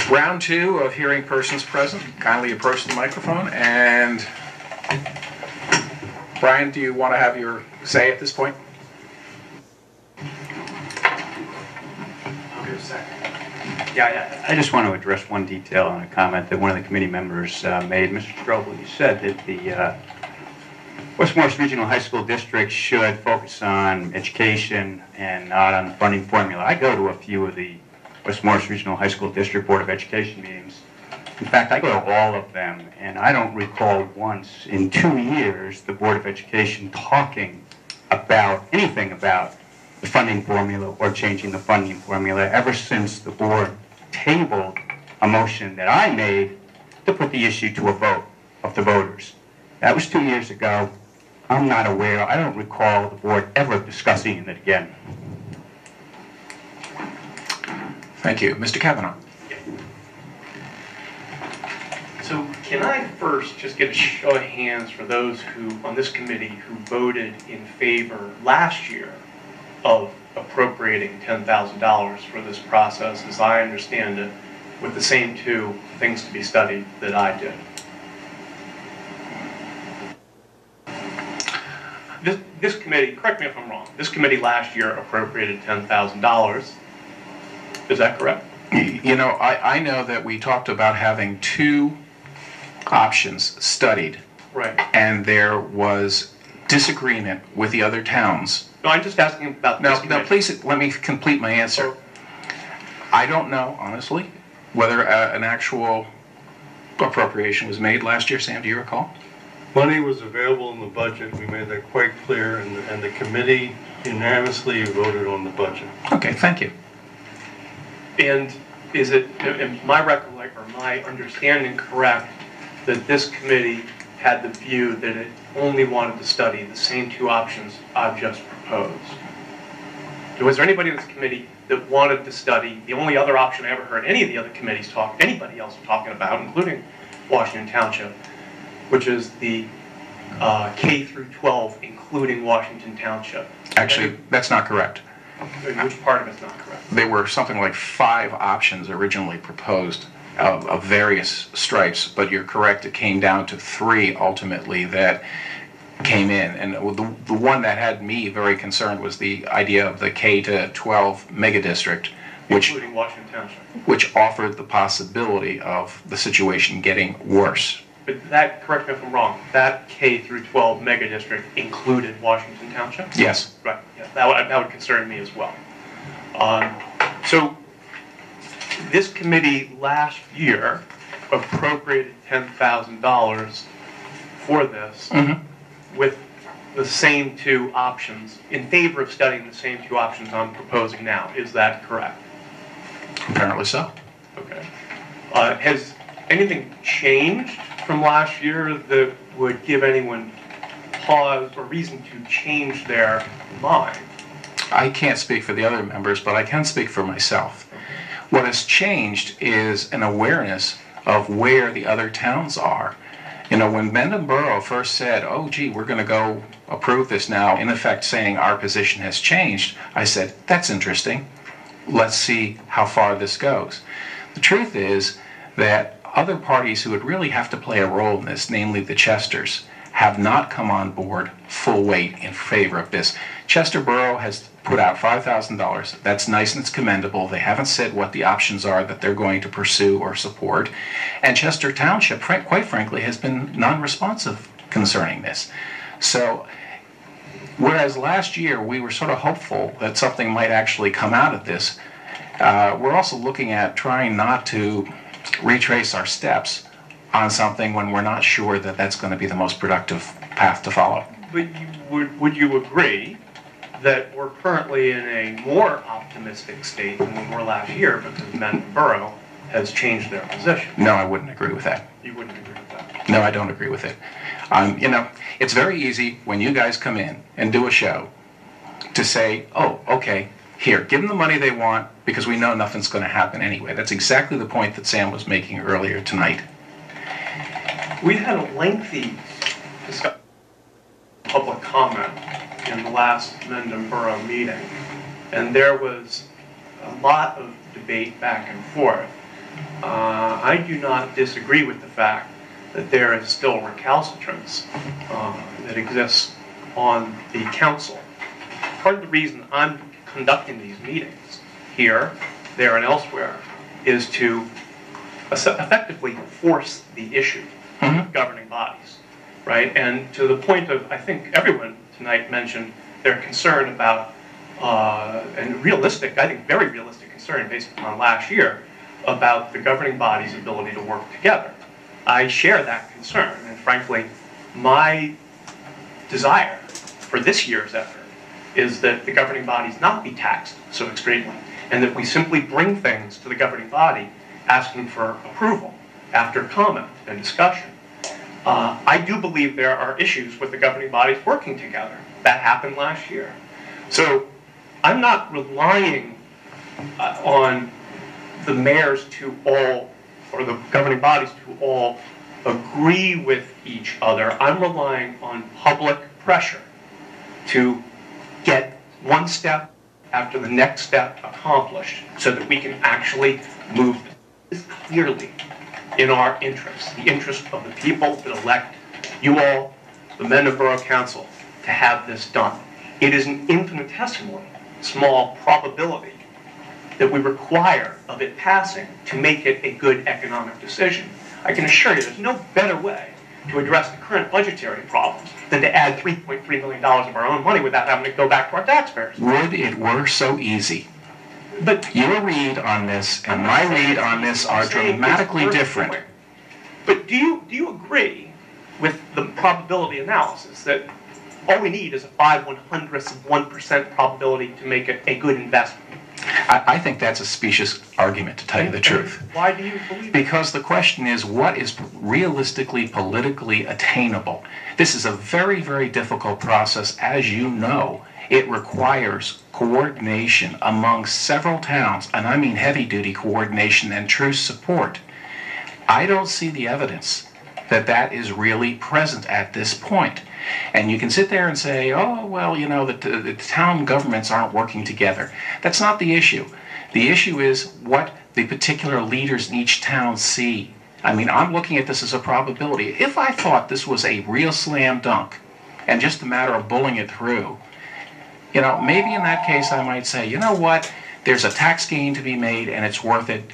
Round two of hearing persons present. Kindly approach the microphone. And Brian, do you want to have your say at this point? I'll give a second. Yeah, I just want to address one detail on a comment that one of the committee members made. Mr. Strobel, you said that the West Morris Regional High School District should focus on education and not on the funding formula. I go to a few of the West Morris Regional High School District Board of Education meetings. In fact, I go to all of them, and I don't recall once in 2 years the Board of Education talking about anything about the funding formula or changing the funding formula ever since the board tabled a motion that I made to put the issue to a vote of the voters. That was 2 years ago. I'm not aware, I don't recall the board ever discussing it again. Thank you. Mr. Kavanaugh. So can I first just get a show of hands for those who, on this committee, who voted in favor last year of appropriating $10,000 for this process, as I understand it, with the same two things to be studied that I did? This committee, correct me if I'm wrong, this committee last year appropriated $10,000. Is that correct? You know, I know that we talked about having two options studied. Right. And there was disagreement with the other towns. No, I'm just asking about this committee. Now, please let me complete my answer. I don't know, honestly, whether an actual appropriation was made last year. Sam, do you recall? Money was available in the budget. We made that quite clear, and the committee unanimously voted on the budget. Okay, thank you. And is it, in my recollection or my understanding, correct that this committee had the view that it only wanted to study the same two options I've just proposed? Was there anybody in this committee that wanted to study the only other option I ever heard any of the other committees talk, anybody else talking about, including Washington Township, which is the K through 12, including Washington Township? Actually, that's not correct. Which part of it's not correct? There were something like 5 options originally proposed of various stripes, but you're correct, it came down to 3 ultimately that came in. And the one that had me very concerned was the idea of the K to 12 mega district, including Washington Township, which offered the possibility of the situation getting worse. But that, correct me if I'm wrong, that K through 12 mega district included Washington Township? Yes. Right. Yeah, that would concern me as well. So this committee last year appropriated $10,000 for this with the same two options, in favor of studying the same two options I'm proposing now. Is that correct? Apparently so. Okay. Has anything changed from last year that would give anyone pause or reason to change their mind? I can't speak for the other members, but I can speak for myself. What has changed is an awareness of where the other towns are. You know, when Mendham Borough first said, oh, gee, we're going to go approve this now, in effect saying our position has changed, I said, that's interesting. Let's see how far this goes. The truth is that other parties who would really have to play a role in this, namely the Chesters, have not come on board full weight in favor of this. Chester Borough has put out $5,000. That's nice and it's commendable. They haven't said what the options are that they're going to pursue or support. And Chester Township, quite frankly, has been non-responsive concerning this. So, whereas last year we were sort of hopeful that something might actually come out of this, we're also looking at trying not to retrace our steps on something when we're not sure that that's going to be the most productive path to follow. But would you agree that we're currently in a more optimistic state than we were last year because Mendham Borough has changed their position? No, I wouldn't agree with that. You wouldn't agree with that? No, I don't agree with it. You know, it's very easy when you guys come in and do a show to say, oh, okay, here, give them the money they want because we know nothing's going to happen anyway. That's exactly the point that Sam was making earlier tonight. We had a lengthy discussion, public comment in the last Mendham Borough meeting, and there was a lot of debate back and forth I do not disagree with the fact that there is still recalcitrance that exists on the council. Part of the reason I'm conducting these meetings here, there, and elsewhere is to effectively force the issue of governing bodies, right? And to the point of, I think everyone tonight mentioned their concern about, and realistic, I think very realistic concern based upon last year, about the governing body's ability to work together. I share that concern, and frankly, my desire for this year's effort is that the governing bodies not be taxed so extremely, and that we simply bring things to the governing body asking for approval after comment and discussion. I do believe there are issues with the governing bodies working together. That happened last year. So I'm not relying on the mayors to all, or the governing bodies to all agree with each other. I'm relying on public pressure to get one step after the next step accomplished so that we can actually move this clearly in our interest, the interest of the people that elect you all, the Mendham Borough Council, to have this done. It is an infinitesimally small probability that we require of it passing to make it a good economic decision. I can assure you there's no better way to address the current budgetary problems than to add $3.3 million of our own money without having to go back to our taxpayers. Would it were so easy? But Your read on this and my read on this are dramatically different. But do you agree with the probability analysis that all we need is a 5/100% probability to make it a good investment? I think that's a specious argument, to tell you the truth. Why do you believe that? Because the question is, what is realistically, politically attainable? This is a very, very difficult process, as you know. It requires coordination among several towns, and I mean heavy-duty coordination and true support. I don't see the evidence that that is really present at this point. And you can sit there and say, oh, well, you know, the town governments aren't working together. That's not the issue. The issue is what the particular leaders in each town see. I mean, I'm looking at this as a probability. If I thought this was a real slam dunk and just a matter of bullying it through, you know, maybe in that case I might say, you know what, there's a tax gain to be made and it's worth it,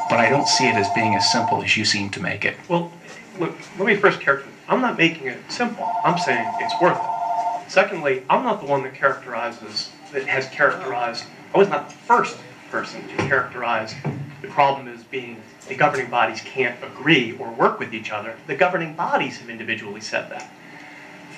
but I don't see it as being as simple as you seem to make it. Well, look, let me first characterize. I'm not making it simple. I'm saying it's worth it. Secondly, I'm not the one that has characterized, I was not the first person to characterize the problem as being the governing bodies can't agree or work with each other. The governing bodies have individually said that.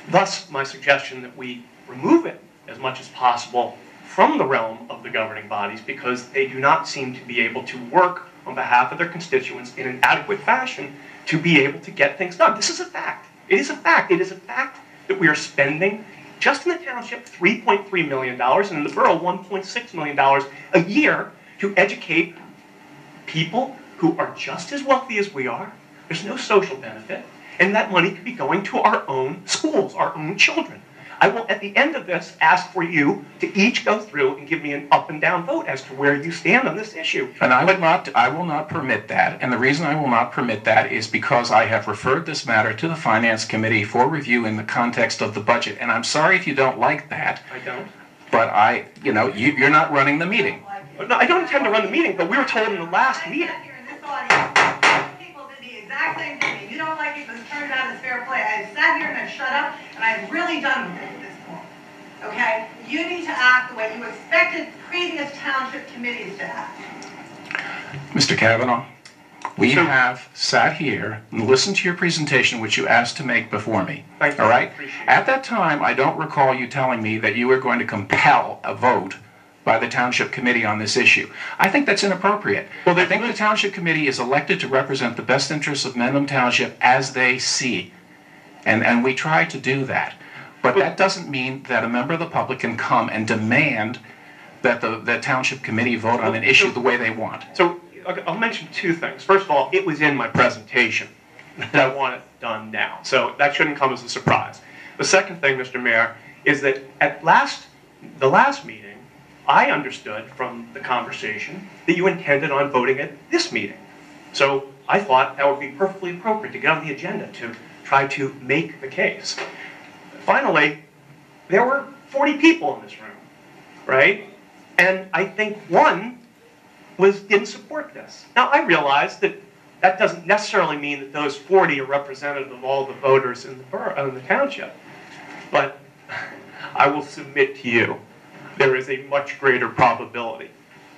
Thus, my suggestion that we remove it as much as possible from the realm of the governing bodies because they do not seem to be able to work on behalf of their constituents in an adequate fashion to be able to get things done. This is a fact. It is a fact. It is a fact that we are spending, just in the township, $3.3 million, and in the borough, $1.6 million a year to educate people who are just as wealthy as we are. There's no social benefit, and that money could be going to our own schools, our own children. I will, at the end of this, ask for you to each go through and give me an up and down vote as to where you stand on this issue. And I will not permit that. And the reason I will not permit that is because I have referred this matter to the Finance Committee for review in the context of the budget. And I'm sorry if you don't like that. I don't. But you're not running the meeting. No, I don't intend to run the meeting, but we were told in the last meeting. Here in this audience, people did the exact same thing. And you don't like it because it turned out as fair play. I sat here and I shut up, and I'm really done with it at this point. Okay? You need to act the way you expected previous township committees to act. Mr. Kavanaugh, we have sat here and listened to your presentation, which you asked to make before me. Thank you. All right? Appreciate it. At that time, I don't recall you telling me that you were going to compel a vote by the Township Committee on this issue. I think that's inappropriate. Well, I think the Township Committee is elected to represent the best interests of Mendham Township as they see. And we try to do that. But that doesn't mean that a member of the public can come and demand that the Township Committee vote on an issue the way they want. So I'll mention two things. First of all, it was in my presentation that I want it done now. So that shouldn't come as a surprise. The second thing, Mr. Mayor, is that at the last meeting, I understood from the conversation that you intended on voting at this meeting. So I thought that would be perfectly appropriate to get on the agenda to try to make the case. Finally, there were 40 people in this room, right? And I think one didn't support this. Now, I realize that that doesn't necessarily mean that those 40 are representative of all the voters in the township. But I will submit to you, there is a much greater probability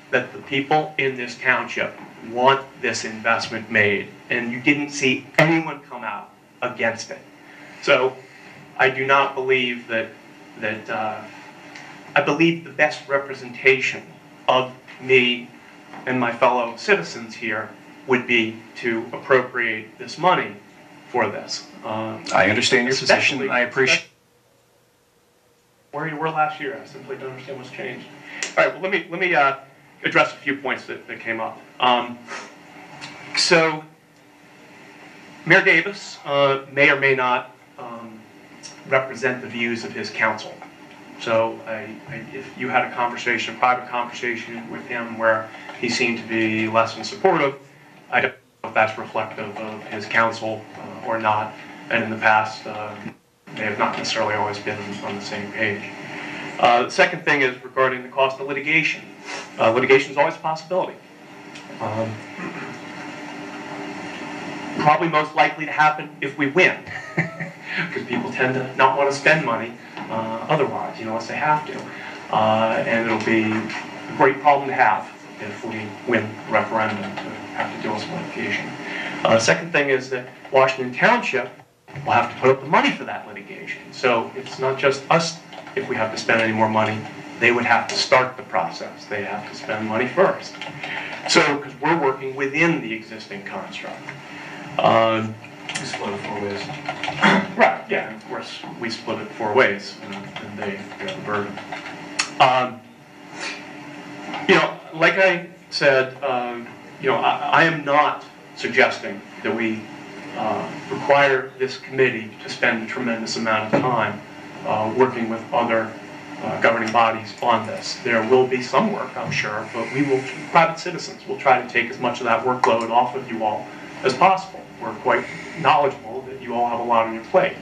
that the people in this township want this investment made, and you didn't see anyone come out against it. So I do not believe I believe the best representation of me and my fellow citizens here would be to appropriate this money for this. I understand your position, and I appreciate where you were last year. I simply don't understand what's changed. All right, well, let me address a few points that came up. So, Mayor Davis may or may not represent the views of his council. So, if you had a private conversation with him where he seemed to be less than supportive, I don't know if that's reflective of his council or not. And in the past, they have not necessarily always been on the same page. The second thing is regarding the cost of litigation. Litigation is always a possibility. Probably most likely to happen if we win, because people tend to not want to spend money otherwise, unless they have to. And it'll be a great problem to have if we win the referendum to have to deal with some litigation. The second thing is that Washington Township will have to put up the money for that litigation. So it's not just us, if we have to spend any more money, they would have to start the process. They have to spend money first. So, because we're working within the existing construct. We split it 4 ways. Right, yeah, of course, we split it 4 ways, and they bear the burden. Like I said, I am not suggesting that we require this committee to spend a tremendous amount of time working with other governing bodies on this. There will be some work, I'm sure, but private citizens will try to take as much of that workload off of you all as possible. We're quite knowledgeable that you all have a lot on your plate.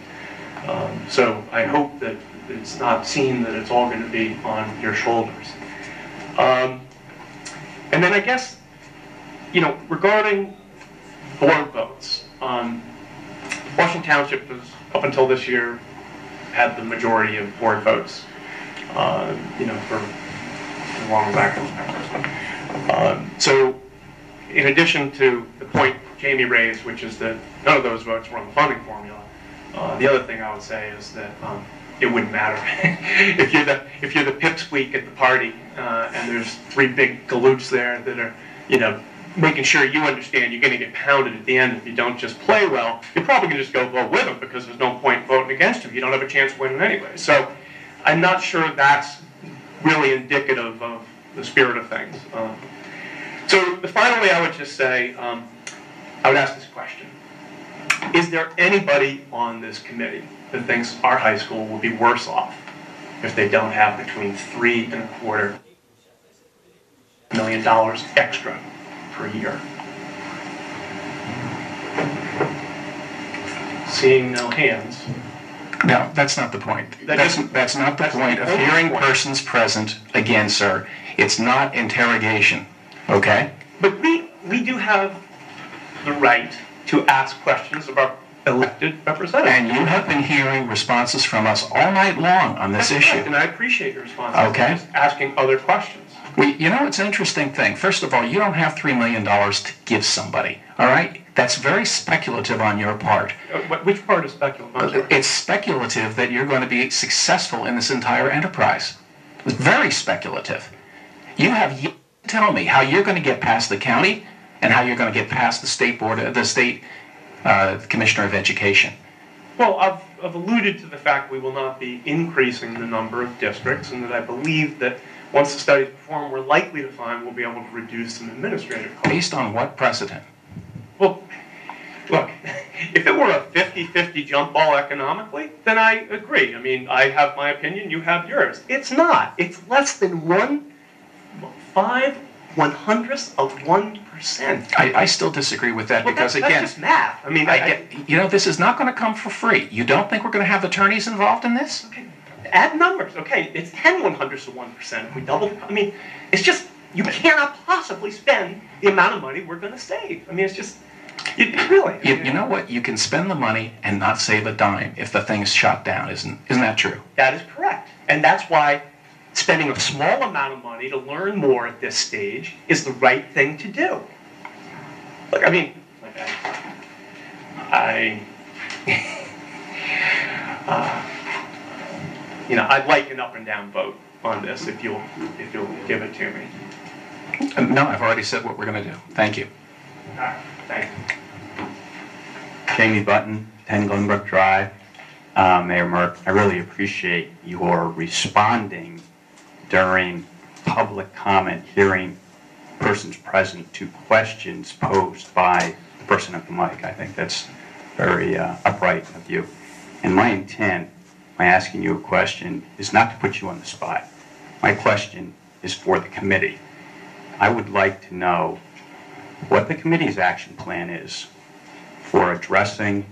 So I hope that it's not seen that it's all going to be on your shoulders. And then I guess, regarding board votes, Washington Township has, up until this year, had the majority of board votes, for as long as I can remember. So, in addition to the point Jamie raised, which is that none of those votes were on the funding formula, the other thing I would say is that it wouldn't matter. if you're the pipsqueak at the party, and there's 3 big galoots there that are, making sure you understand you're going to get pounded at the end if you don't just play well, you're probably going to just go vote with them because there's no point voting against them. You don't have a chance of winning anyway. So I'm not sure that's really indicative of the spirit of things. So finally, I would just say, I would ask this question. Is there anybody on this committee that thinks our high school will be worse off if they don't have between $3.25 million extra per year? Seeing no hands. No, that's not the point. That's not the point of hearing persons present. Again, sir, it's not interrogation, okay? But we do have the right to ask questions of our elected representatives. And you have been hearing responses from us all night long on this issue. Right, and I appreciate your responses. Okay. I'm just asking other questions. It's an interesting thing. First of all, you don't have $3 million to give somebody, all right? That's very speculative on your part. Which part is speculative? It's speculative that you're going to be successful in this entire enterprise. It's very speculative. You have yet to tell me how you're going to get past the county and how you're going to get past the state commissioner of education. Well, I've alluded to the fact we will not be increasing the number of districts, and that I believe that once the study is performed, we're likely to find we'll be able to reduce some administrative costs. Based on what precedent? Well, look, if it were a 50-50 jump ball economically, then I agree. I mean, I have my opinion, you have yours. It's not. It's less than 1 0.05/100th. I still disagree with that because, that's again, just math. I mean, this is not going to come for free. You don't think we're going to have attorneys involved in this? okay, add numbers. Okay, it's 10/100th of 1%. If we double, I mean, it's just, you cannot possibly spend the amount of money we're going to save. I mean, it's just, really. You know what? You can spend the money and not save a dime if the thing's shut down. Isn't that true? That is correct. And that's why spending a small amount of money to learn more at this stage is the right thing to do. Look, I mean, I'd like an up and down vote on this if you'll give it to me. No, I've already said what we're going to do. Thank you. All right, thank you. Jamie Button, 10 Glenbrook Drive. Mayor Merck, I really appreciate your responding during public comment hearing persons present to questions posed by the person at the mic. I think that's very upright of you. And my intent by asking you a question is not to put you on the spot. My question is for the committee. I would like to know what the committee's action plan is for addressing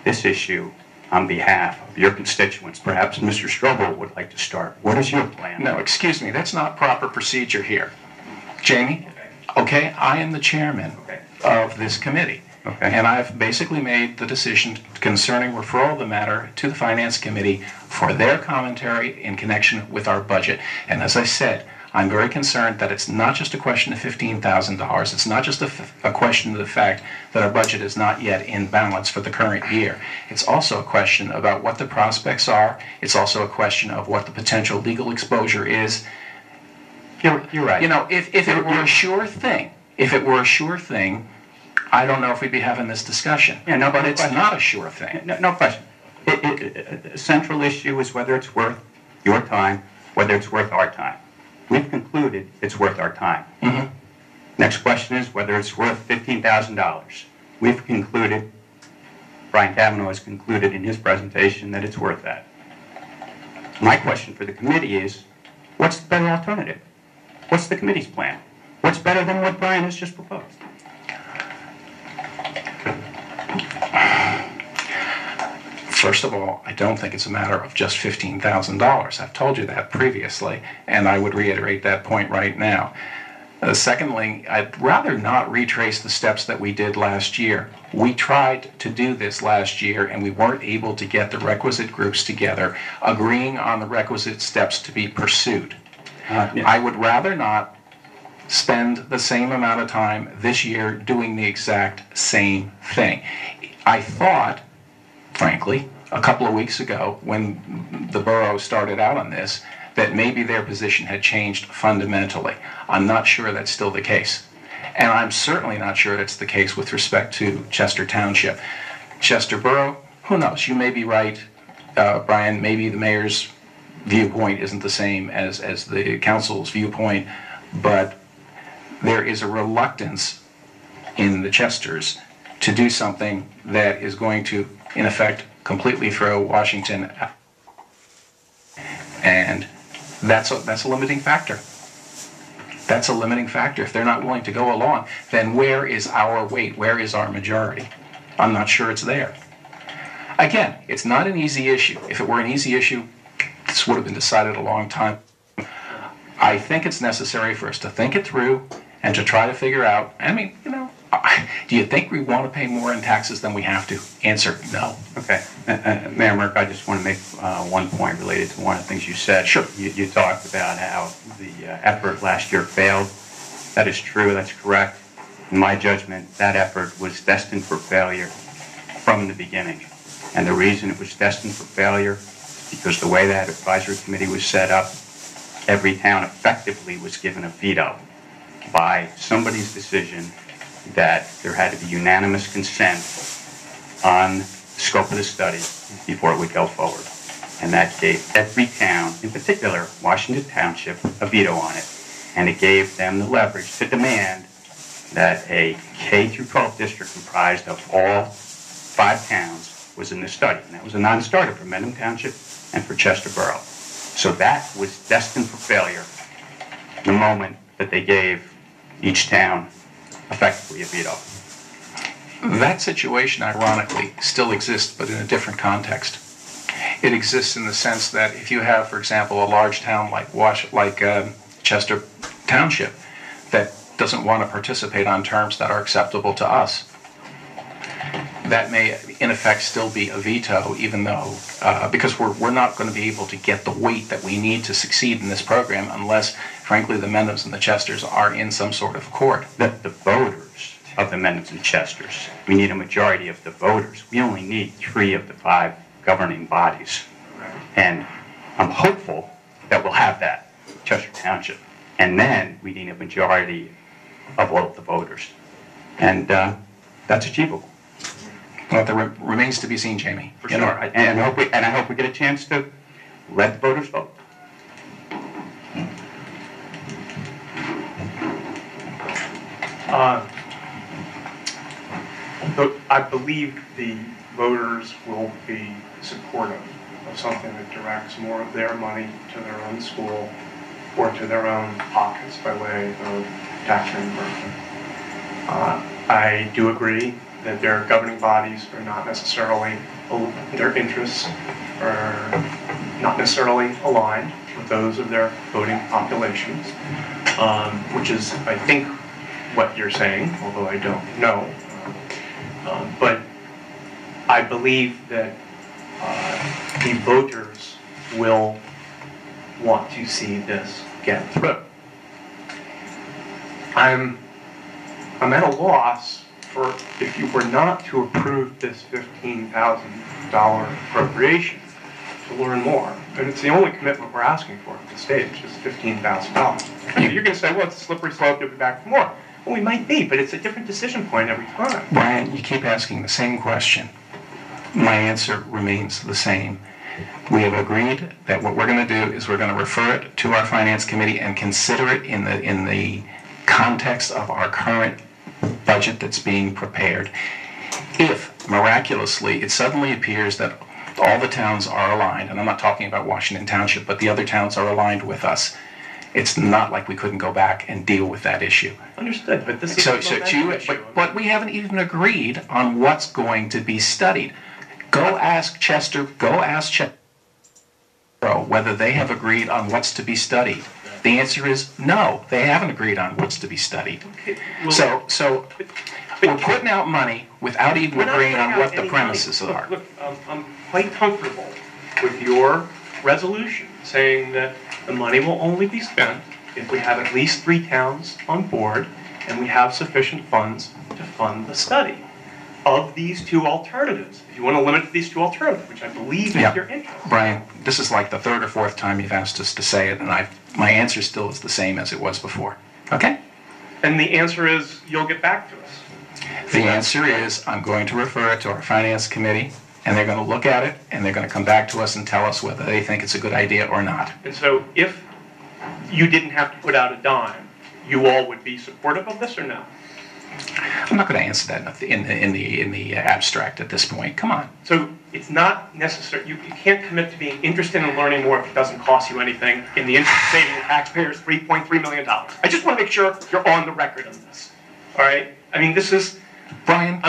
this issue on behalf of your constituents. Perhaps Mr. Strobel would like to start. What is your plan? No, excuse me. That's not proper procedure here. Jamie, okay, I am the chairman of this committee. Okay. And I've basically made the decision concerning referral of the matter to the Finance Committee for their commentary in connection with our budget. And as I said, I'm very concerned that it's not just a question of $15,000. It's not just a question of the fact that our budget is not yet in balance for the current year. It's also a question about what the prospects are. It's also a question of what the potential legal exposure is. You're right. You know, if it were a sure thing, I don't know if we'd be having this discussion. Yeah, no, but it's not a sure thing. No question. The central issue is whether it's worth your time, whether it's worth our time. We've concluded it's worth our time. Mm-hmm. Next question is whether it's worth $15,000. We've concluded, Brian Cavanaugh has concluded in his presentation that it's worth that. My question for the committee is, what's the better alternative? What's the committee's plan? What's better than what Brian has just proposed? First of all, I don't think it's a matter of just $15,000. I've told you that previously, and I would reiterate that point right now. Secondly, I'd rather not retrace the steps that we did last year. We tried to do this last year, and we weren't able to get the requisite groups together, agreeing on the requisite steps to be pursued. I would rather not spend the same amount of time this year doing the exact same thing. I thought, frankly, a couple of weeks ago when the borough started out on this, that maybe their position had changed fundamentally. I'm not sure that's still the case. And I'm certainly not sure it's the case with respect to Chester Township. Chester Borough, who knows? You may be right, Brian. Maybe the mayor's viewpoint isn't the same as the council's viewpoint, but there is a reluctance in the Chesters to do something that is going to, in effect, completely throw Washington out. And that's a limiting factor. That's a limiting factor. If they're not willing to go along, then where is our weight? Where is our majority? I'm not sure it's there. Again, it's not an easy issue. If it were an easy issue, this would have been decided a long time. I think it's necessary for us to think it through and to try to figure out, I mean, you know, do you think we want to pay more in taxes than we have to? Answer, no. Okay. Mayor Merck, I just want to make one point related to one of the things you said. Sure. You talked about how the effort last year failed. That is true. That's correct. In my judgment, that effort was destined for failure from the beginning. And the reason it was destined for failure is because the way that advisory committee was set up, every town effectively was given a veto by somebody's decision that there had to be unanimous consent on the scope of the study before it would go forward. And that gave every town, in particular Washington Township, a veto on it. And it gave them the leverage to demand that a K-12 district comprised of all 5 towns was in the study. And that was a non-starter for Mendham Township and for Chester Borough. So that was destined for failure the moment that they gave each town effectively a veto. That situation, ironically, still exists, but in a different context. It exists in the sense that if you have, for example, a large town like Chester Township that doesn't want to participate on terms that are acceptable to us, that may, in effect, still be a veto, even though, because we're not going to be able to get the weight that we need to succeed in this program unless, frankly, the Mendhams and the Chesters are in some sort of court. The voters of the Mendhams and Chesters, we need a majority of the voters. We only need 3 of the 5 governing bodies. And I'm hopeful that we'll have that, Chester Township. And then we need a majority of all of the voters. And that's achievable. Well, there remains to be seen, Jamie. For sure. And I hope we get a chance to let the voters vote. I believe the voters will be supportive of something that directs more of their money to their own school or to their own pockets by way of tax reimbursement. I do agree that their governing bodies are not necessarily, their interests are not necessarily aligned with those of their voting populations, which is, I think, what you're saying, although I don't know. But I believe that the voters will want to see this get through. I'm at a loss for if you were not to approve this $15,000 appropriation to learn more. And it's the only commitment we're asking for at this stage is $15,000. You're going to say, well, it's a slippery slope, you'll be back for more. Well, we might be, but it's a different decision point every time. Brian, you keep asking the same question. My answer remains the same. We have agreed that what we're going to do is we're going to refer it to our Finance Committee and consider it in the context of our current budget that's being prepared. If, miraculously, it suddenly appears that all the towns are aligned, and I'm not talking about Washington Township, but the other towns are aligned with us, it's not like we couldn't go back and deal with that issue. Understood, but this is a momentum issue. But we haven't even agreed on what's going to be studied. Go ask Chester whether they have agreed on what's to be studied. The answer is no, they haven't agreed on what's to be studied. Okay, well, So we're putting out money without even agreeing on what the premises are. Look, I'm quite comfortable with your resolution saying that the money will only be spent if we have at least 3 towns on board and we have sufficient funds to fund the study of these 2 alternatives. If you want to limit to these 2 alternatives, which I believe is your interest. Brian, this is like the 3rd or 4th time you've asked us to say it, and my answer still is the same as it was before. Okay? And the answer is you'll get back to us. The answer is I'm going to refer it to our Finance Committee, and they're going to look at it, and they're going to come back to us and tell us whether they think it's a good idea or not. And so if you didn't have to put out a dime, you all would be supportive of this or no? I'm not going to answer that in the abstract at this point. Come on. So it's not necessary. You can't commit to being interested in learning more if it doesn't cost you anything in the interest of saving the taxpayers $3.3 million. I just want to make sure you're on the record on this. All right? I mean, this is... Brian,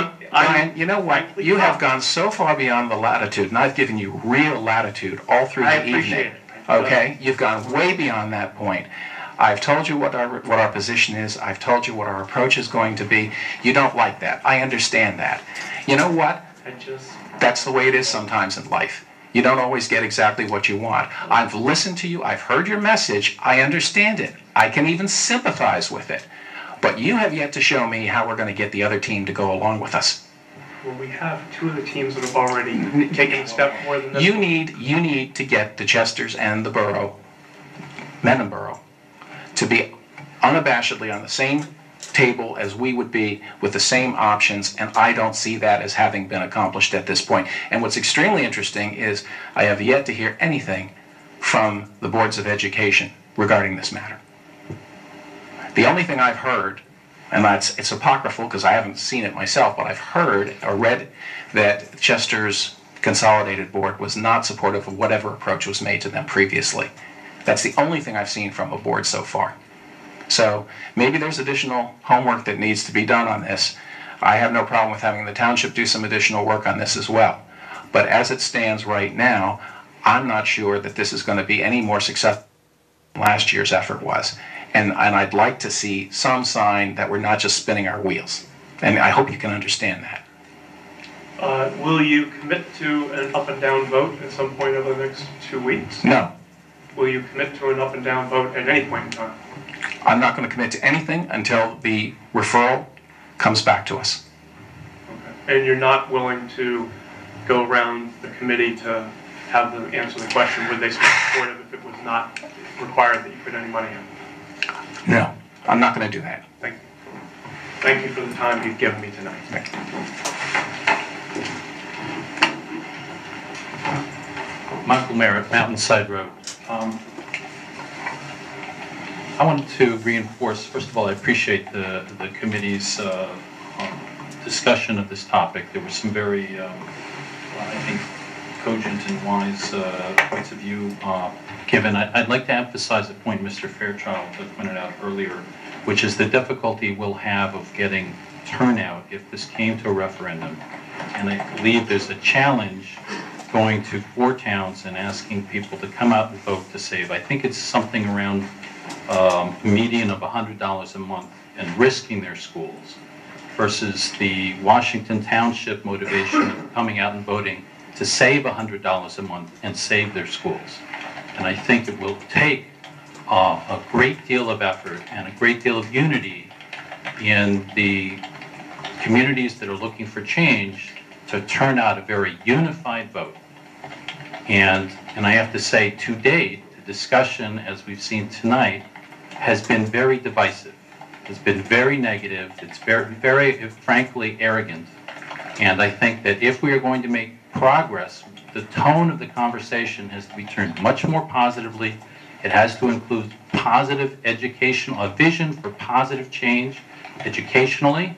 you know what? You have gone so far beyond the latitude, and I've given you real latitude all through the evening. I appreciate it. Okay? You've gone way beyond that point. I've told you what our position is. I've told you what our approach is going to be. You don't like that. I understand that. You know what? That's the way it is sometimes in life. You don't always get exactly what you want. I've listened to you. I've heard your message. I understand it. I can even sympathize with it. But you have yet to show me how we're going to get the other team to go along with us. Well, we have 2 of the teams that have already taken a step more than this. You need to get the Chesters and the borough, Mendham Borough, to be unabashedly on the same table as we would be with the same options, and I don't see that as having been accomplished at this point. And what's extremely interesting is I have yet to hear anything from the boards of education regarding this matter. The only thing I've heard, and it's apocryphal because I haven't seen it myself, but I've heard or read that Chester's Consolidated Board was not supportive of whatever approach was made to them previously. That's the only thing I've seen from a board so far. So maybe there's additional homework that needs to be done on this. I have no problem with having the township do some additional work on this as well. But as it stands right now, I'm not sure that this is going to be any more successful than last year's effort was. And I'd like to see some sign that we're not just spinning our wheels. And I hope you can understand that. Will you commit to an up and down vote at some point over the next 2 weeks? No, Will you commit to an up and down vote at any point in time? I'm not going to commit to anything until the referral comes back to us. Okay. And you're not willing to go around the committee to have them answer the question, would they support it if it was not required that you put any money in? No, I'm not going to do that. Thank you. Thank you for the time you've given me tonight. Thank you. Michael Merritt, Mountainside Road. I wanted to reinforce, first of all, I appreciate the committee's discussion of this topic. There were some very, I think, cogent and wise points of view given. I'd like to emphasize a point Mr. Fairchild pointed out earlier, which is the difficulty we'll have of getting turnout if this came to a referendum. And I believe there's a challenge going to 4 towns and asking people to come out and vote to save. I think it's something around a median of $100 a month and risking their schools versus the Washington Township motivation of coming out and voting to save $100 a month and save their schools. And I think it will take a great deal of effort and a great deal of unity in the communities that are looking for change to turn out a very unified vote. And I have to say, to date, the discussion, as we've seen tonight, has been very divisive. It's been very negative. It's very, frankly, arrogant. And I think that if we are going to make progress, the tone of the conversation has to be turned much more positively. It has to include positive education, a vision for positive change educationally.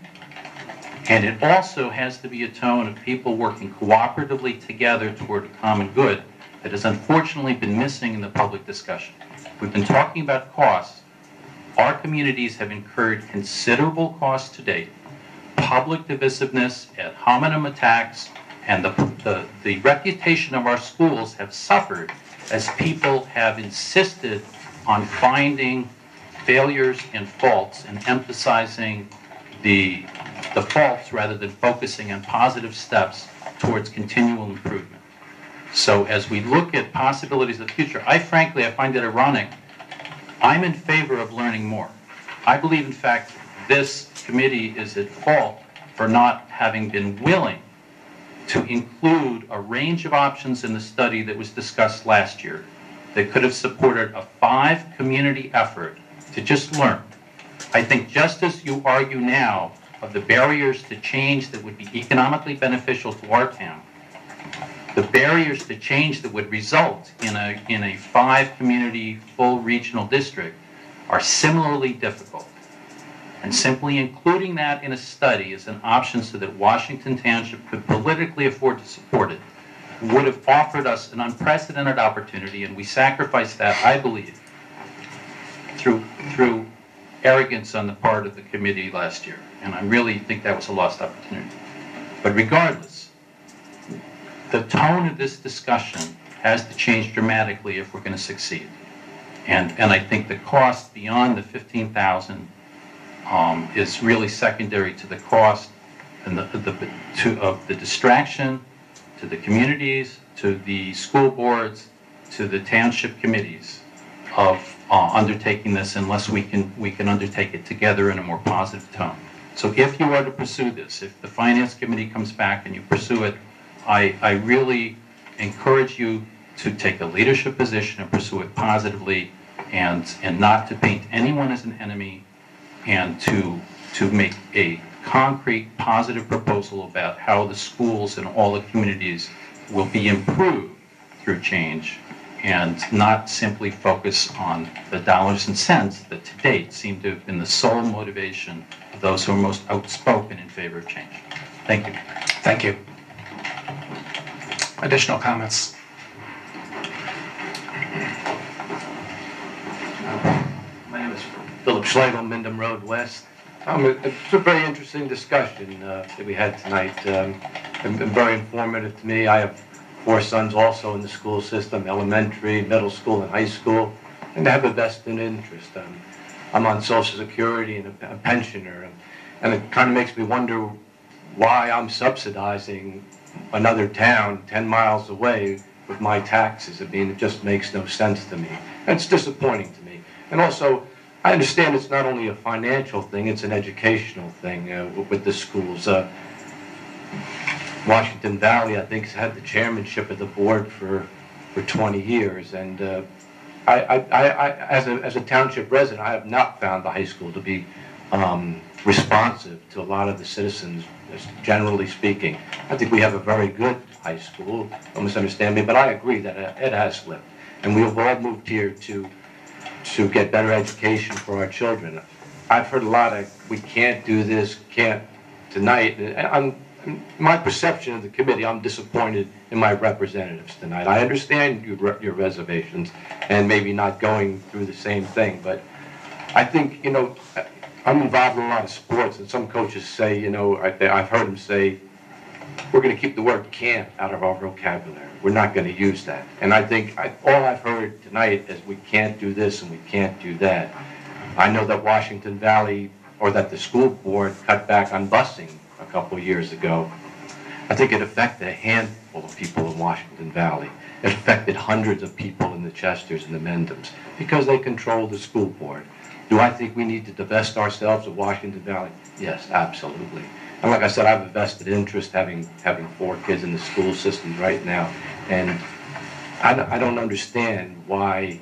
And it also has to be a tone of people working cooperatively together toward a common good that has unfortunately been missing in the public discussion. We've been talking about costs. Our communities have incurred considerable costs to date. Public divisiveness, ad hominem attacks, and the reputation of our schools have suffered as people have insisted on finding failures and faults and emphasizing the faults rather than focusing on positive steps towards continual improvement. So as we look at possibilities of the future, I find it ironic. I'm in favor of learning more. I believe, in fact, this committee is at fault for not having been willing to include a range of options in the study that was discussed last year that could have supported a 5-community effort to just learn. I think just as you argue now of the barriers to change that would be economically beneficial to our town, the barriers to change that would result in a 5-community full regional district are similarly difficult. And simply including that in a study as an option so that Washington Township could politically afford to support it would have offered us an unprecedented opportunity, and we sacrificed that, I believe, through arrogance on the part of the committee last year. And I really think that was a lost opportunity. But regardless, the tone of this discussion has to change dramatically if we're going to succeed. And I think the cost beyond the $15,000 is really secondary to the cost and of the distraction, to the communities, to the school boards, to the township committees of undertaking this unless we can undertake it together in a more positive tone. So if you are to pursue this, if the Finance Committee comes back and you pursue it, I really encourage you to take a leadership position and pursue it positively and not to paint anyone as an enemy, and to make a concrete, positive proposal about how the schools and all the communities will be improved through change, and not simply focus on the dollars and cents that to date seem to have been the sole motivation of those who are most outspoken in favor of change. Thank you. Thank you. Additional comments? My name is Philip Schlegel, Mendham Road West. It's a very interesting discussion that we had tonight. And very informative to me. I have 4 sons also in the school system, elementary, middle school, and high school, and they have a vested interest. I'm on Social Security and a pensioner, and it kind of makes me wonder why I'm subsidizing another town 10 miles away with my taxes. I mean, it just makes no sense to me. And it's disappointing to me. And also, I understand it's not only a financial thing, it's an educational thing with the schools. Washington Valley, I think, has had the chairmanship of the board for 20 years. And as a township resident, I have not found the high school to be responsive to a lot of the citizens, generally speaking. I think we have a very good high school, don't misunderstand me, but I agree that it has slipped. And we have all moved here to get better education for our children. I've heard a lot of, we can't do this, can't tonight. My perception of the committee, I'm disappointed in my representatives tonight. I understand your reservations and maybe not going through the same thing, but I think, you know, I'm involved in a lot of sports, and some coaches say, you know, I've heard them say, we're going to keep the word can't out of our vocabulary. We're not going to use that. And I think all I've heard tonight is we can't do this and we can't do that. I know that Washington Valley, or that the school board cut back on busing a couple years ago. I think it affected a handful of people in Washington Valley. It affected hundreds of people in the Chesters and the Mendhams because they control the school board. Do I think we need to divest ourselves of Washington Valley? Yes, absolutely. And like I said, I have a vested interest having 4 kids in the school system right now. And I don't understand why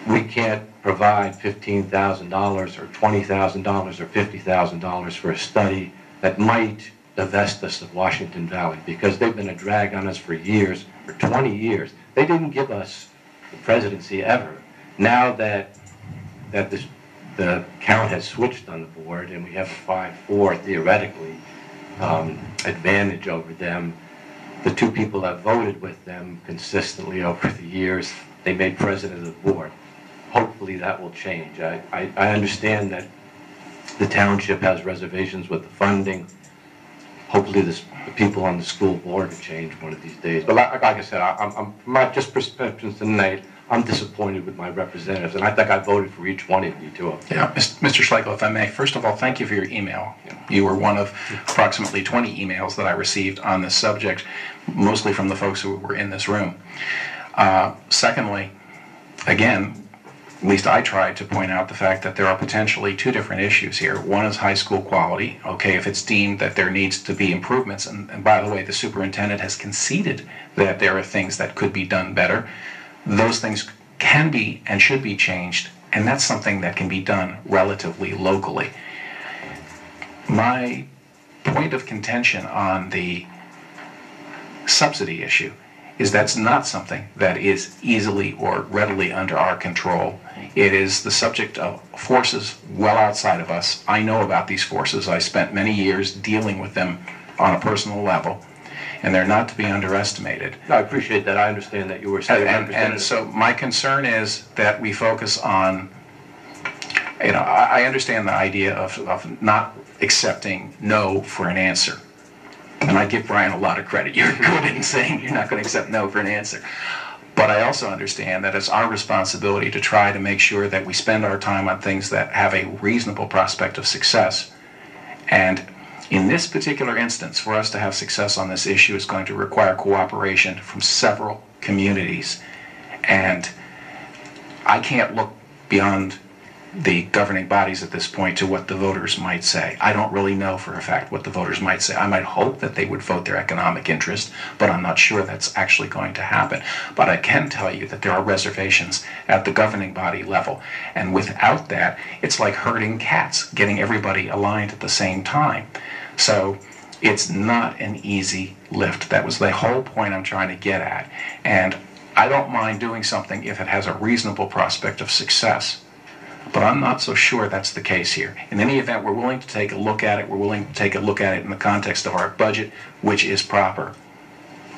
we can't provide $15,000 or $20,000 or $50,000 for a study that might divest us of Washington Valley, because they've been a drag on us for years, for 20 years. They didn't give us the presidency ever. Now that the count has switched on the board and we have a 5-4 theoretically advantage over them, the 2 people that voted with them consistently over the years, they made president of the board. Hopefully that will change. I understand that the township has reservations with the funding. Hopefully the people on the school board will change one of these days. But like I said, I'm not just perceptions tonight. I'm disappointed with my representatives, and I think I voted for each one of you too. Yeah, Mr. Schlegel, if I may, first of all, thank you for your email. You were one of approximately 20 emails that I received on this subject, mostly from the folks who were in this room. Secondly, again, at least I tried to point out the fact that there are potentially 2 different issues here. One is high school quality. Okay, if it's deemed that there needs to be improvements, and by the way, the superintendent has conceded that there are things that could be done better, those things can be and should be changed, and that's something that can be done relatively locally. My point of contention on the subsidy issue is that's not something that is easily or readily under our control. It is the subject of forces well outside of us. I know about these forces. I spent many years dealing with them on a personal level, and they're not to be underestimated. No, I appreciate that. I understand that you were saying and so my concern is that we focus on, you know, I understand the idea of not accepting no for an answer. And I give Brian a lot of credit. You're good in saying you're not going to accept no for an answer. But I also understand that it's our responsibility to try to make sure that we spend our time on things that have a reasonable prospect of success. And in this particular instance, for us to have success on this issue is going to require cooperation from several communities. And I can't look beyond the governing bodies at this point to what the voters might say. I don't really know for a fact what the voters might say. I might hope that they would vote their economic interest, but I'm not sure that's actually going to happen. But I can tell you that there are reservations at the governing body level, and without that, it's like herding cats, getting everybody aligned at the same time. So it's not an easy lift. That was the whole point I'm trying to get at. And I don't mind doing something if it has a reasonable prospect of success. But I'm not so sure that's the case here. In any event, we're willing to take a look at it. We're willing to take a look at it in the context of our budget, which is proper.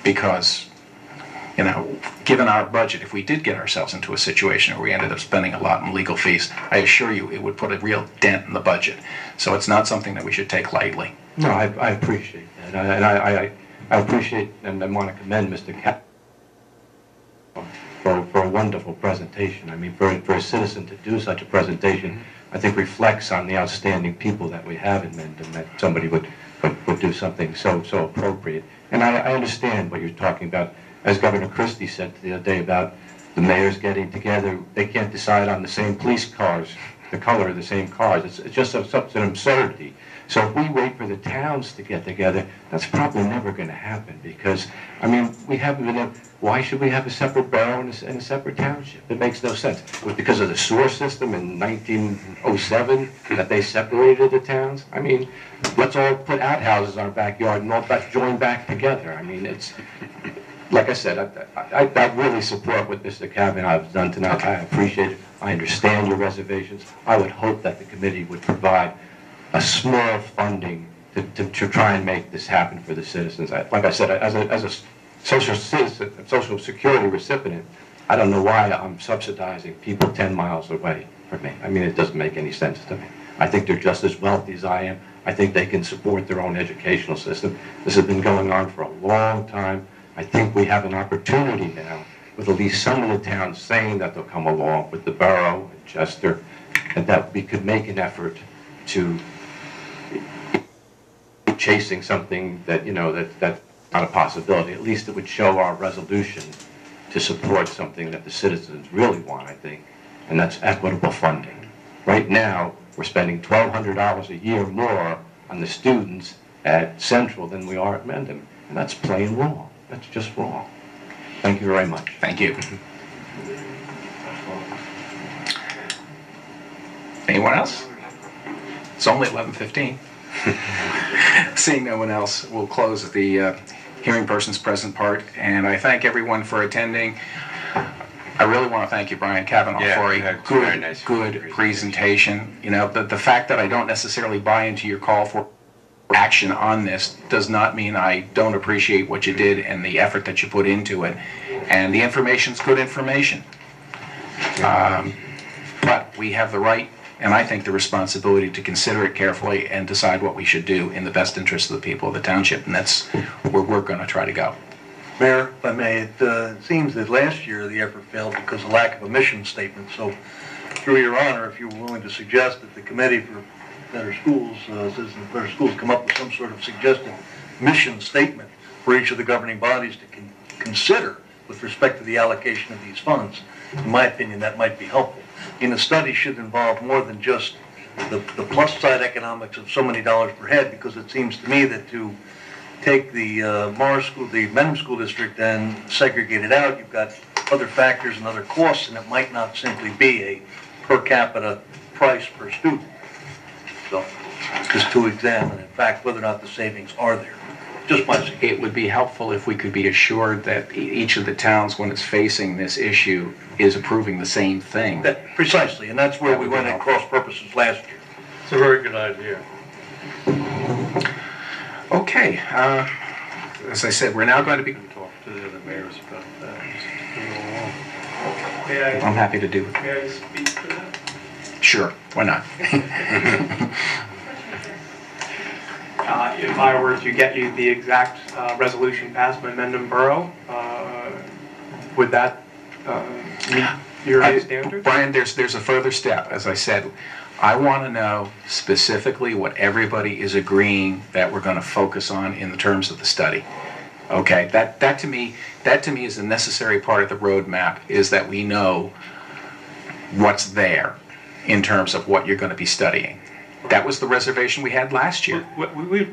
Because you know, given our budget, if we did get ourselves into a situation where we ended up spending a lot in legal fees, I assure you it would put a real dent in the budget. So it's not something that we should take lightly. No, I appreciate that, and I appreciate and I want to commend Mr. Cap for a wonderful presentation. I mean, for a citizen to do such a presentation, I think reflects on the outstanding people that we have in Mendham, that somebody would do something so appropriate. And I understand what you're talking about. As Governor Christie said the other day about the mayors getting together, they can't decide on the same police cars, the color of the same cars. It's just such an absurdity. So if we wait for the towns to get together, that's probably never going to happen because, I mean, we haven't been able, why should we have a separate borough and a separate township? It makes no sense. Was it because of the sewer system in 1907 that they separated the towns? I mean, let's all put outhouses in our backyard and all that join back together. I mean, it's, like I said, I really support what Mr. Kavanaugh has done tonight. I appreciate it. I understand your reservations. I would hope that the committee would provide a small funding to try and make this happen for the citizens. Like I said, as a social security recipient, I don't know why I'm subsidizing people 10 miles away from me. I mean, it doesn't make any sense to me. I think they're just as wealthy as I am. I think they can support their own educational system. This has been going on for a long time. I think we have an opportunity now with at least some of the towns saying that they'll come along with the borough and Chester, and that we could make an effort to chasing something that, you know, that's not a possibility. At least it would show our resolution to support something that the citizens really want, I think, and that's equitable funding. Right now, we're spending $1,200 a year more on the students at Central than we are at Mendham, and that's plain wrong. That's just wrong. Thank you very much. Thank you. Anyone else? It's only 11:15. Seeing no one else, we'll close the hearing person's present part, and I thank everyone for attending. I really want to thank you, Brian Kavanaugh, for a good presentation. You know, the fact that I don't necessarily buy into your call for action on this does not mean I don't appreciate what you did and the effort that you put into it. And the information's good information. But we have the right, and I think the responsibility, to consider it carefully and decide what we should do in the best interest of the people of the township, and that's where we're going to try to go. Mayor, if I may, it seems that last year the effort failed because of lack of a mission statement. So, through your honor, if you were willing to suggest that the Committee for Better Schools, Citizens for Better Schools, come up with some sort of suggested mission statement for each of the governing bodies to consider with respect to the allocation of these funds, in my opinion, that might be helpful. And the study should involve more than just the plus side economics of so many dollars per head, because it seems to me that to take the Morris School, the Mendham School District, and segregate it out, you've got other factors and other costs, and it might not simply be a per capita price per student. So, just to examine, in fact, whether or not the savings are there. Just my suggestion. It would be helpful if we could be assured that each of the towns, when it's facing this issue, is approving the same thing. Precisely, and that's where we went at cross purposes last year. It's a very good idea. Okay, as I said, we're now going to be... Talk to the other mayors about that. I'm happy to do it. May I speak to that? Sure, why not? If I were to get you the exact resolution passed by Mendham Borough, would that meet your standards? Brian, there's a further step. As I said, I want to know specifically what everybody is agreeing that we're going to focus on in the terms of the study. Okay, that to me is a necessary part of the roadmap, is that we know what's there in terms of what you're going to be studying. That was the reservation we had last year. We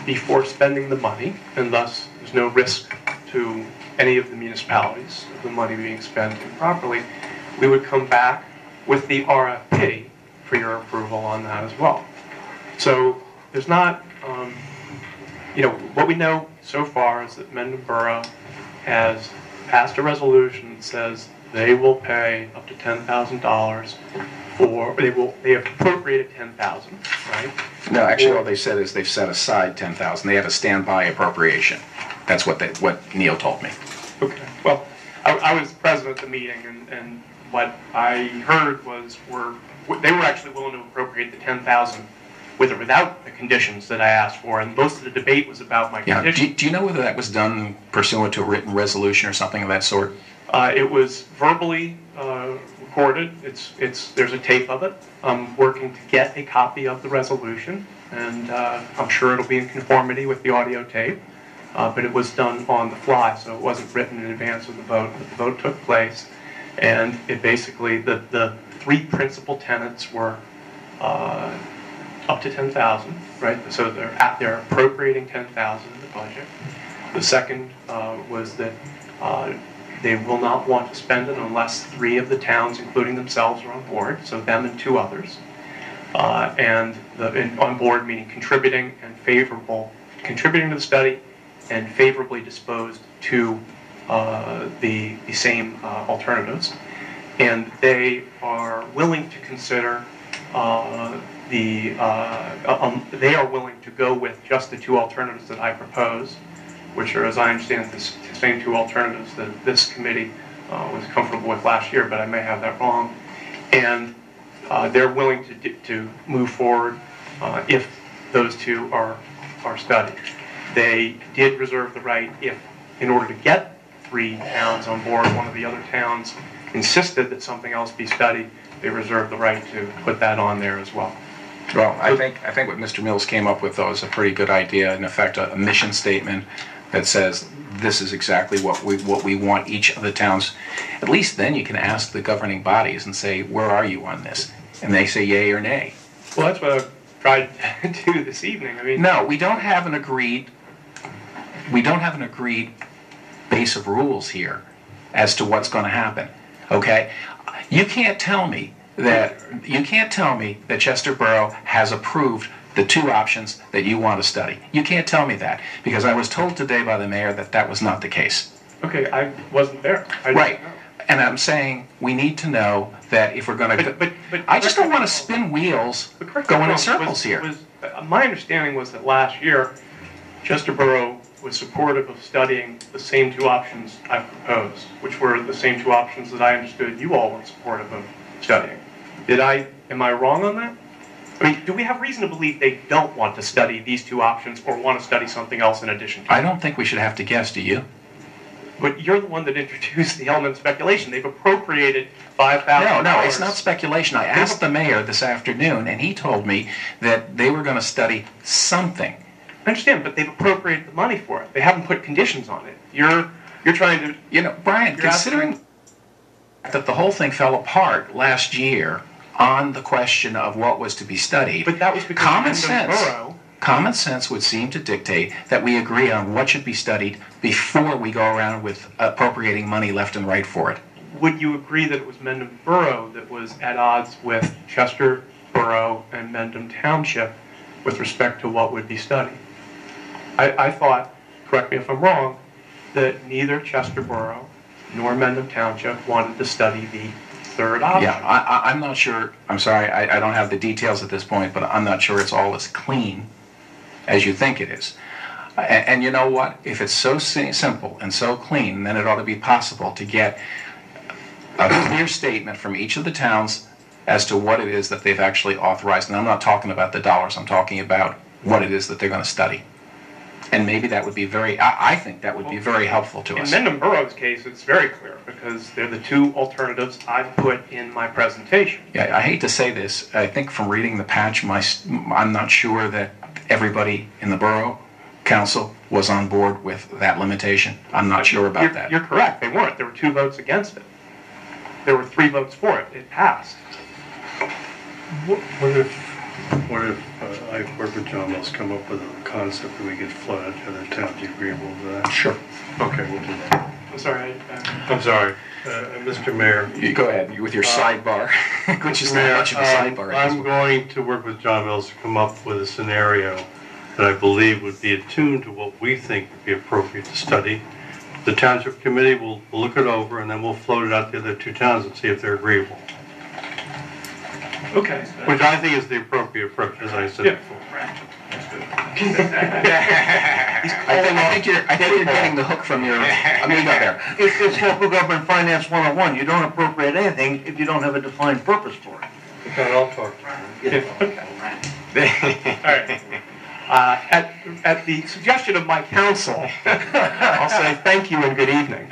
before spending the money, and thus there's no risk to any of the municipalities of the money being spent improperly. We would come back with the RFP for your approval on that as well. So there's not, you know, what we know so far is that Mendham Borough has passed a resolution that says they will pay up to $10,000 for, they have appropriated $10,000, right? No, actually all they said is they've set aside $10,000. They have a standby appropriation. That's what Neil told me. Okay. Well, I was present at the meeting, and what I heard was they were actually willing to appropriate the 10,000 with or without the conditions that I asked for, and most of the debate was about my Yeah. conditions. Do you know whether that was done pursuant to a written resolution or something of that sort? It was verbally recorded. There's a tape of it. I'm working to get a copy of the resolution, and I'm sure it'll be in conformity with the audio tape. But it was done on the fly, so it wasn't written in advance of the vote. But the vote took place, and it basically the three principal tenets were up to 10,000, right? So they're appropriating 10,000 in the budget. The second was that they will not want to spend it unless 3 of the towns, including themselves, are on board. So them and 2 others, and on board meaning contributing to the study, and favorably disposed to the same alternatives. And they are willing to consider they are willing to go with just the 2 alternatives that I propose, which are, as I understand, the same 2 alternatives that this committee was comfortable with last year, but I may have that wrong. And they're willing to move forward if those 2 are studied. They did reserve the right, if in order to get 3 towns on board, one of the other towns insisted that something else be studied, they reserved the right to put that on there as well. Well, I think what Mr. Mills came up with, though, is a pretty good idea. In effect, a mission statement that says this is exactly what we want each of the towns. At least then you can ask the governing bodies and say, where are you on this? And they say yay or nay. Well, that's what I've tried to do this evening. I mean, no, we don't have an agreed base of rules here as to what's going to happen. Okay, you can't tell me that Chester Borough has approved the 2 options that you want to study. You can't tell me that, because I was told today by the mayor that was not the case. Okay, I wasn't there. Right. And I'm saying we need to know that if we're going to... But I just don't want to spin wheels going in circles here. My understanding was that last year, Chester Borough was supportive of studying the same 2 options I proposed, which were the same 2 options that I understood you all were supportive of studying. Am I wrong on that? I mean, do we have reason to believe they don't want to study these 2 options or want to study something else in addition to I don't think we should have to guess, do you? But you're the one that introduced the element of speculation. They've appropriated $5,000. No, it's not speculation. I asked the mayor this afternoon, and he told me that they were going to study something. I understand, but they've appropriated the money for it. They haven't put conditions on it. You're trying to... You know, Brian, considering that the whole thing fell apart last year on the question of what was to be studied, but that was because common sense would seem to dictate that we agree on what should be studied before we go around with appropriating money left and right for it. Would you agree that it was Mendham Borough that was at odds with Chester Borough and Mendham Township with respect to what would be studied? I thought, correct me if I'm wrong, that neither Chester Borough nor Mendham Township wanted to study the 3rd option. Yeah, I'm not sure. I'm sorry, I don't have the details at this point, but I'm not sure it's all as clean as you think it is. And you know what? If it's so simple and so clean, then it ought to be possible to get a clear statement from each of the towns as to what it is that they've actually authorized. And I'm not talking about the dollars. I'm talking about what it is that they're going to study. And maybe that would be I think that would be very helpful to us. In Mendham Borough's case, it's very clear because they're the 2 alternatives I've put in my presentation. Yeah, I hate to say this. I think from reading the patch, I'm not sure that everybody in the borough council was on board with that limitation. I'm not sure about that. You're correct. They weren't. There were 2 votes against it. There were 3 votes for it. It passed. What if I work with John Mills, come up with a concept that we could float out to other towns agreeable to that? Sure. Okay, we'll do that. I'm sorry. I'm sorry. Mr. Mayor. You go ahead with your sidebar, which is not much of a sidebar. I'm going to work with John Mills to come up with a scenario that I believe would be attuned to what we think would be appropriate to study. The Township Committee will look it over, and then we'll float it out to the other 2 towns and see if they're agreeable. Okay. Which I think is the appropriate approach, as I said before. I think you're getting the hook from your amigo there. It's local government finance 101. You don't appropriate anything if you don't have a defined purpose for it. Okay, I'll talk to you. All right. At the suggestion of my counsel, I'll say thank you and good evening.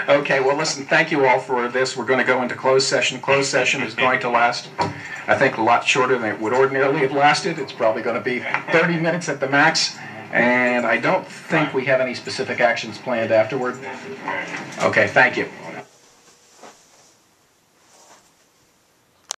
Okay, well, listen, thank you all for this. We're going to go into closed session. Closed session is going to last, I think, a lot shorter than it would ordinarily have lasted. It's probably going to be 30 minutes at the max, and I don't think we have any specific actions planned afterward. Okay, thank you.